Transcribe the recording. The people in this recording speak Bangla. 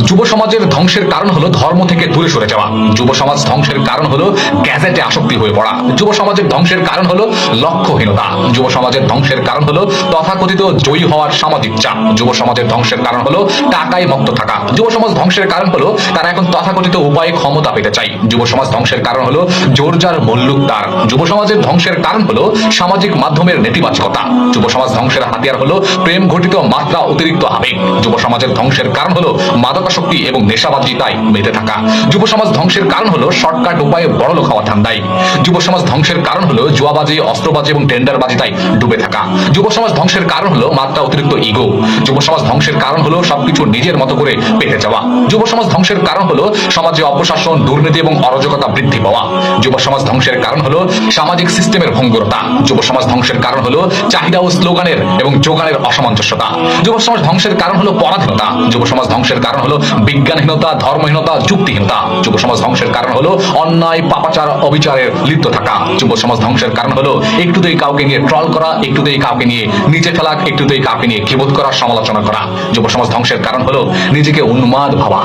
যুব সমাজের ধ্বংসের কারণ হলো ধর্ম থেকে দূরে সরে যাওয়া। যুব সমাজ ধ্বংসের কারণ হলো গ্যাজেটে আসক্তি হয়ে পড়া। যুব সমাজের ধ্বংসের কারণ হলো লক্ষ্যহীনতা। যুব সমাজের ধ্বংসের কারণ হলো তথাকথিত জয়ী হওয়ার সামাজিক চাপ। যুব সমাজের ধ্বংসের কারণ হলো টাকায় মত্ত থাকা। যুব সমাজ ধ্বংসের কারণ হলো তারা এখন তথাকথিত উপায়ে ক্ষমতা পেতে চাই। যুব সমাজ ধ্বংসের কারণ হলো জোর যার মল্লুকদার। যুব সমাজের ধ্বংসের কারণ হলো সামাজিক মাধ্যমের নেতিবাচকতা। যুব সমাজ ধ্বংসের হাতিয়ার হলো প্রেম ঘটিত মাত্রা অতিরিক্ত আবেগ। যুব সমাজের ধ্বংসের কারণ হলো মাদকাসক্তি এবং নেশাবাজিতায় মেতে থাকা। যুব সমাজ ধ্বংসের কারণ হলো শর্টকাট উপায়ে বড়লোক হওয়া ধান্দায়। যুব সমাজ ধ্বংসের কারণ হলো জুয়াবাজি, অস্ত্রবাজি এবং টেন্ডারবাজিতায় ডুবে থাকা। যুব সমাজ ধ্বংসের কারণ হলো মাত্রা অতিরিক্ত ইগো। যুব সমাজ ধ্বংসের কারণ হলো সবকিছু নিজের মতো করে পেতে যাওয়া। যুব সমাজ ধ্বংসের কারণ হলো সমাজে অপশাসন, দুর্নীতি এবং অরাজকতা বৃদ্ধি পাওয়া। যুব সমাজ ধ্বংসের কারণ হলো সামাজিক সিস্টেমের ভঙ্গুরতা। যুব সমাজ ধ্বংসের কারণ হলো চাহিদা ও স্লোগানের এবং যোগানের অসামঞ্জস্যতা। যুব সমাজ ধ্বংসের কারণ হলো পরাধীনতা। যুব সমাজ ধ্বংসের কারণ হলো বিজ্ঞানহীনতা, ধর্মহীনতা, যুক্তিহীনতা। যুব সমাজ ধ্বংসের কারণ হলো অন্যায়, পাপাচার, অবিচারের লিপ্ত থাকা। যুব সমাজ ধ্বংসের কারণ হলো একটুতেই কাউকে নিয়ে ট্রল করা, একটুতেই কাউকে নিয়ে নিচে ফেলা, একটুতেই কাউকে নিয়ে গীবত করা, সমালোচনা করা। যুব সমাজ ধ্বংসের কারণ হলো নিজেকে উন্মাদ ভাবা।